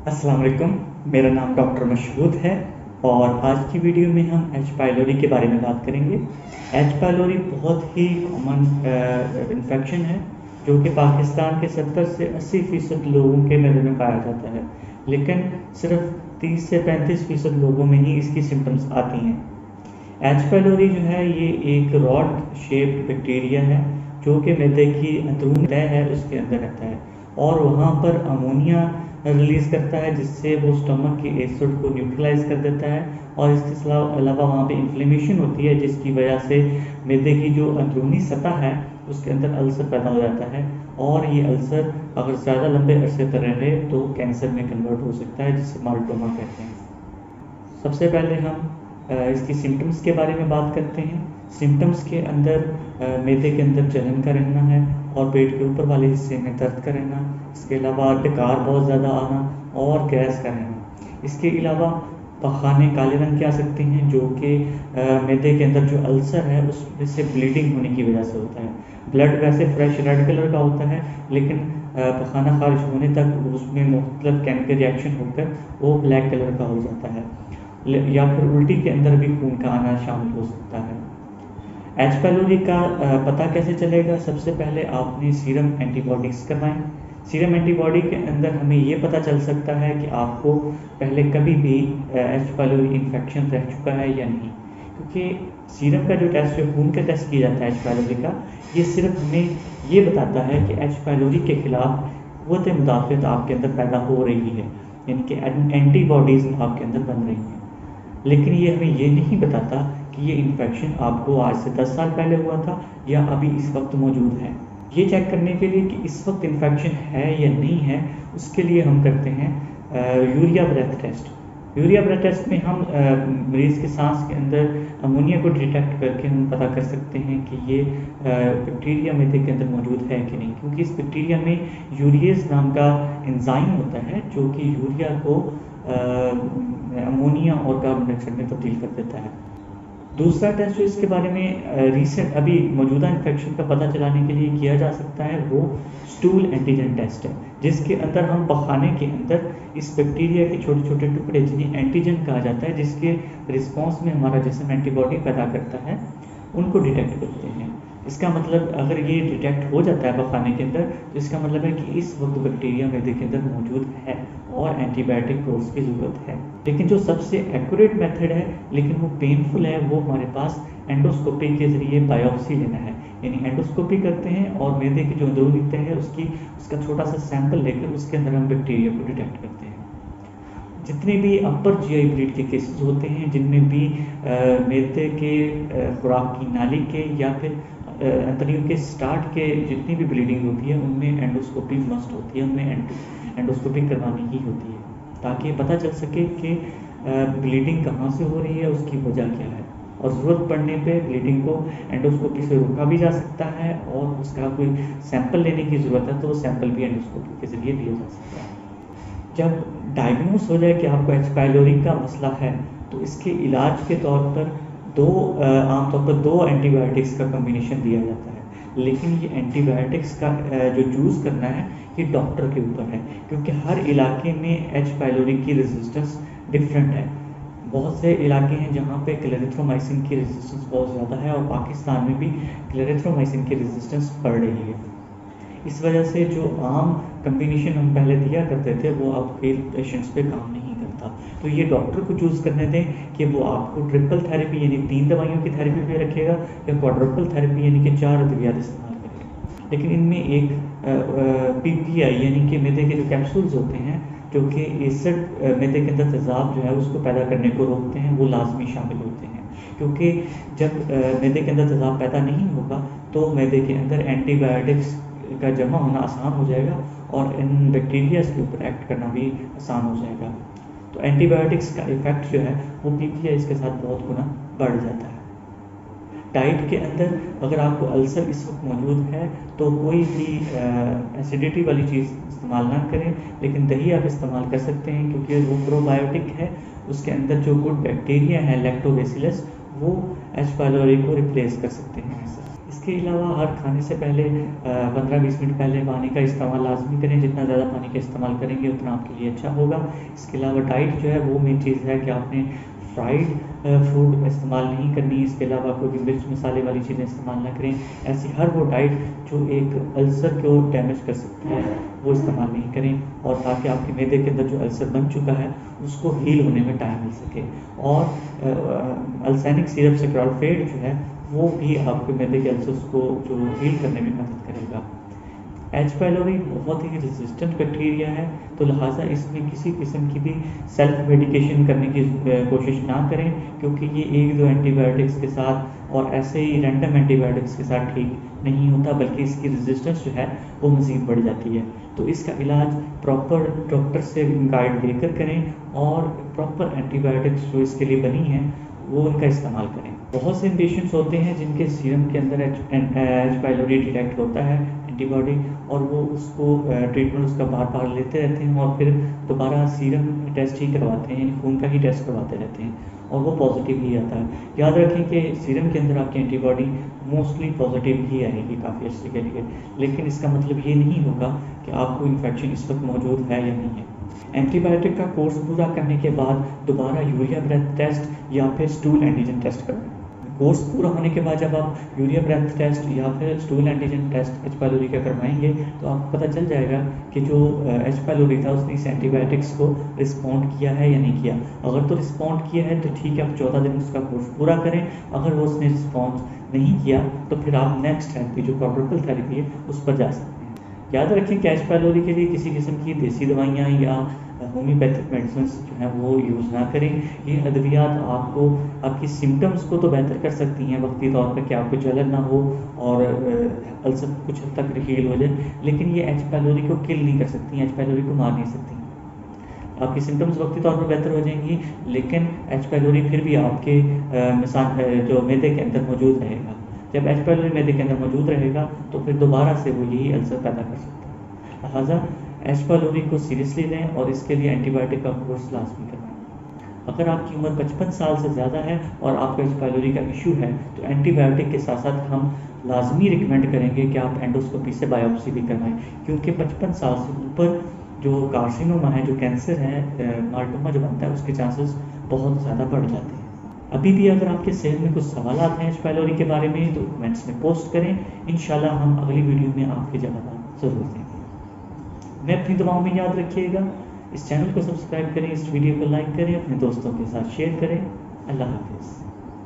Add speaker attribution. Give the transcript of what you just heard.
Speaker 1: अस्सलाम वालेकुम। मेरा नाम डॉक्टर मशहूद है और आज की वीडियो में हम एच पाइलोरी के बारे में बात करेंगे। एच पाइलोरी बहुत ही कॉमन इन्फेक्शन है जो कि पाकिस्तान के 70 से 80% लोगों के मेले में पाया जाता है, लेकिन सिर्फ 30 से 35% लोगों में ही इसकी सिम्टम्स आती हैं। एच पाइलोरी जो है ये एक रॉड शेप्ड बैक्टीरिया है जो कि मैदे की अंदरूनी तह है उसके अंदर रहता है और वहाँ पर अमोनिया रिलीज़ करता है जिससे वो स्टमक के एसिड को न्यूट्रलाइज कर देता है और इसके अलावा वहाँ पे इन्फ्लेमेशन होती है जिसकी वजह से मैदे की जो अंदरूनी सतह है उसके अंदर अल्सर पैदा हो जाता है और ये अल्सर अगर ज़्यादा लंबे अरसे तक रहे तो कैंसर में कन्वर्ट हो सकता है जिसे माल्टोमा कहते हैं। सबसे पहले हम इसकी सिम्टम्स के बारे में बात करते हैं। सिम्टम्स के अंदर मैदे के अंदर जलन का रहना है और पेट के ऊपर वाले हिस्से में दर्द का रहना, इसके अलावा डकार बहुत ज़्यादा आना और गैस का रहना। इसके अलावा पखाने काले रंग के आ सकते हैं जो कि मैदे के अंदर जो अल्सर है उसमें से ब्लीडिंग होने की वजह से होता है। ब्लड वैसे फ्रेश रेड कलर का होता है लेकिन पखाना खारिज होने तक उसमें मुख्तलिफ केमिकल रिएक्शन होकर वो ब्लैक कलर का हो जाता है या फिर उल्टी के अंदर भी खून का आना शामिल हो सकता है। एच पाइलोरी का पता कैसे चलेगा? सबसे पहले आपने सीरम एंटीबॉडीज़ करवाएं। सीरम एंटीबॉडी के अंदर हमें ये पता चल सकता है कि आपको पहले कभी भी एच पाइलोरी इन्फेक्शन रह चुका है या नहीं, क्योंकि सीरम का जो टेस्ट है खून का टेस्ट किया जाता है एच पाइलोरी का, ये सिर्फ हमें ये बताता है कि एच पाइलोरी के खिलाफ क़ुव्वत मुदाफ़अत आपके अंदर पैदा हो रही है, यानी कि एंटीबॉडीज़ आपके अंदर बन रही हैं। लेकिन ये हमें ये नहीं बताता कि ये इन्फेक्शन आपको आज से 10 साल पहले हुआ था या अभी इस वक्त मौजूद है। ये चेक करने के लिए कि इस वक्त इन्फेक्शन है या नहीं है, उसके लिए हम करते हैं urea breath test. Urea breath test में हम मरीज़ के सांस के अंदर अमोनिया को डिटेक्ट करके हम पता कर सकते हैं कि ये बैक्टीरिया मैदे के अंदर मौजूद है कि नहीं, क्योंकि इस बैक्टीरिया में यूरियस नाम का एंजाइम होता है जो कि यूरिया को अमोनिया और कार्बन डाइऑक्साइड में तब्दील कर देता है। दूसरा टेस्ट जो इसके बारे में रीसेंट अभी मौजूदा इन्फेक्शन का पता चलाने के लिए किया जा सकता है वो स्टूल एंटीजन टेस्ट है, जिसके अंदर हम पखाने के अंदर इस बैक्टीरिया के छोटे छोटे टुकड़े जिन्हें एंटीजन कहा जाता है, जिसके रिस्पॉन्स में हमारा जिस्म एंटीबॉडी पैदा करता है, उनको डिटेक्ट करते हैं। इसका मतलब अगर ये डिटेक्ट हो जाता है पखाने के अंदर तो इसका मतलब है कि इस वक्त बैक्टीरिया मैदे के अंदर मौजूद है और एंटीबायोटिक कोर्स की ज़रूरत है। लेकिन जो सबसे एक्यूरेट मेथड है लेकिन वो पेनफुल है, वो हमारे पास एंडोस्कोपी के ज़रिए बायोप्सी लेना है, यानी एंडोस्कोपी करते हैं और मैदे की जो अंदरूनी तह है उसका छोटा सा सैंपल लेकर उसके अंदर हम बैक्टीरिया को डिटेक्ट करते हैं। जितने भी अपर जीआई ब्लीड के केसेस होते हैं जिनमें भी मैदे के खुराक की नाली के या फिर अंतड़ियों के स्टार्ट के जितनी भी ब्लीडिंग होती है उनमें एंडोस्कोपी मस्ट होती है, उनमें एंडोस्कोपी करवानी ही होती है ताकि पता चल सके कि ब्लीडिंग कहाँ से हो रही है, उसकी वजह क्या है, और ज़रूरत पड़ने पे ब्लीडिंग को एंडोस्कोपी से रोका भी जा सकता है और उसका कोई सैंपल लेने की ज़रूरत है तो वो सैंपल भी एंडोस्कोपी के ज़रिए लिया जा सकता है। जब डायग्नोस हो जाए कि आपको एच पाइलोरी का मसला है तो इसके इलाज के तौर पर आमतौर पर दो एंटीबायोटिक्स का कम्बिनेशन दिया जाता है, लेकिन ये एंटीबायोटिक्स का जो चूज़ करना है ये डॉक्टर के ऊपर है, क्योंकि हर इलाके में एच पाइलोरी की रेजिस्टेंस डिफरेंट है। बहुत से इलाके हैं जहाँ पे क्लेरिथ्रोमाइसिन की रेजिस्टेंस बहुत ज़्यादा है और पाकिस्तान में भी क्लेरिथ्रोमाइसिन की रेजिस्टेंस बढ़ रही है। इस वजह से जो आम कम्बिनेशन हम पहले दिया करते थे वो अब कई पेशेंट्स पे काम नहीं करता, तो ये डॉक्टर को चूज़ करने दें कि वो आपको ट्रिपल थेरेपी यानी 3 दवाइयों की थेरेपी पे रखेगा या क्वाड्रुपल थेरेपी यानी कि 4 अद्वियात इस्तेमाल करेगा। लेकिन इनमें एक पीपीआई यानी कि मैदे के जो कैप्सूल्स होते हैं जो कि एसिड मैदे के अंदर तेज़ाब जो है उसको पैदा करने को रोकते हैं, वो लाजमी शामिल होते हैं, क्योंकि जब मैदे के अंदर तेज़ाब पैदा नहीं होगा तो मैदे के अंदर एंटीबायोटिक्स का जमा होना आसान हो जाएगा और इन बैक्टीरियाज के ऊपर एक्ट करना भी आसान हो जाएगा। तो एंटीबायोटिक्स का इफ़ेक्ट जो है वो पीपीआई के साथ बहुत गुना बढ़ जाता है। डाइट के अंदर अगर आपको अल्सर इस वक्त मौजूद है तो कोई भी एसिडिटी वाली चीज़ इस्तेमाल ना करें, लेकिन दही आप इस्तेमाल कर सकते हैं क्योंकि वो प्रोबायोटिक है, उसके अंदर जो गुड बैक्टीरिया है लैक्टोबैसिलस वो एच पाइलोरी को रिप्लेस कर सकते हैं। इसके अलावा हर खाने से पहले 15-20 मिनट पहले पानी का इस्तेमाल लाजमी करें। जितना ज़्यादा पानी का इस्तेमाल करेंगे उतना आपके लिए अच्छा होगा। इसके अलावा डाइट जो है वो मेन चीज़ है कि आपने फ्राइड फूड इस्तेमाल नहीं करनी। इसके अलावा कोई भी मिर्च मसाले वाली चीज़ें इस्तेमाल ना करें। ऐसी हर वो डाइट जो एक अल्सर को डैमेज कर सकती है वो इस्तेमाल नहीं करें, और ताकि आपके मैदे के अंदर जो अल्सर बन चुका है उसको हील होने में टाइम मिल सके। और अल्सैनिक सिरप सेक्रॉल्फेट जो है वो भी आपके मैदे के अल्सर्स को जो हील करने में मदद करेगा। एच पाइलोरी बहुत ही रेजिस्टेंट बैक्टीरिया है, तो लिहाजा इसमें किसी किस्म की भी सेल्फ मेडिकेशन करने की कोशिश ना करें, क्योंकि ये 1-2 एंटीबायोटिक्स के साथ और ऐसे ही रैंडम एंटीबायोटिक्स के साथ ठीक नहीं होता, बल्कि इसकी रेजिस्टेंस जो है वो मज़ीद बढ़ जाती है। तो इसका इलाज प्रॉपर डॉक्टर से गाइड लेकर करें, और प्रॉपर एंटीबायोटिक्स जो इसके लिए बनी हैं वो उनका इस्तेमाल करें। बहुत से पेशेंट्स होते हैं जिनके सीरम के अंदर एच पाइलोरी डिटेक्ट होता है एंटीबॉडी, और वो उसको ट्रीटमेंट उसका बार बार लेते रहते हैं, और फिर दोबारा सीरम टेस्ट ही करवाते हैं, खून का ही टेस्ट करवाते रहते हैं, और वो पॉजिटिव ही आता है। याद रखें कि सीरम के अंदर आपकी एंटीबॉडी मोस्टली पॉजिटिव ही आएगी काफ़ी अर्से के लिए, लेकिन इसका मतलब ये नहीं होगा कि आपको इन्फेक्शन इस वक्त मौजूद है या नहीं है। एंटीबायोटिक का कोर्स पूरा करने के बाद दोबारा यूरिया ब्रेथ टेस्ट या फिर स्टूल एंटीजन टेस्ट करवाएं। कोर्स पूरा होने के बाद जब आप यूरिया ब्रेथ टेस्ट या फिर stool antigen test H pylori का करवाएंगे तो आपको पता चल जाएगा कि जो एच पाइलोरी था उसने इस एंटीबायोटिक्स को रिस्पॉन्ड किया है या नहीं किया। अगर तो रिस्पॉन्ड किया है तो ठीक है, आप 14 दिन उसका कोर्स पूरा करें। अगर वो उसने रिस्पॉन्स नहीं किया तो फिर आप नेक्स्ट थेरेपी जो प्रोटोकॉल थेरेपी है उस पर जा सकते हैं। याद रखें कि एच पाइलोरी के लिए किसी किस्म की देसी दवाइयाँ या होम्योपैथिक मेडिसिन जो है वो यूज़ ना करें। ये अद्वियात आपको आपकी सिम्टम्स को तो बेहतर कर सकती हैं वक्ती तौर पर कि आपको जलन ना हो और अल्सर कुछ हद तक हील हो जाए, लेकिन ये एच पाइलोरी को किल नहीं कर सकती, एच पाइलोरी को मार नहीं सकती। आपकी सिम्टम्स वक्ती तौर पर बेहतर हो जाएंगी, लेकिन एच पाइलोरी फिर भी आपके जो मैदे के अंदर मौजूद रहेगा। जब एच पाइलोरी मैदे के अंदर मौजूद रहेगा तो फिर दोबारा से वो यही अल्सर पैदा कर सकता है। लिहाजा एच पाइलोरी को सीरियसली लें और इसके लिए एंटीबायोटिक का कोर्स लाजमी करवाएं। अगर आपकी उम्र 55 साल से ज़्यादा है और आपको एच पाइलोरी का इशू है तो एंटीबायोटिक के साथ साथ हम लाजमी रिकमेंड करेंगे कि आप एंडोस्कोपी से बायोप्सी भी करवाएं, क्योंकि 55 साल से ऊपर जो कार्सिनोमा है, जो कैंसर है, मार्टोमा जो बनता है, उसके चांसेस बहुत ज़्यादा बढ़ जाते हैं। अभी भी अगर आपके सेहत में कुछ सवाल हैं एच पाइलोरी के बारे में तो कमेंट्स में पोस्ट करें। इंशाल्लाह हम अगली वीडियो में आपके जवाब ज़रूर देंगे। मैं अपनी दुआओं में याद रखिएगा। इस चैनल को सब्सक्राइब करें, इस वीडियो को लाइक करें, अपने दोस्तों के साथ शेयर करें। अल्लाह हाफिज़।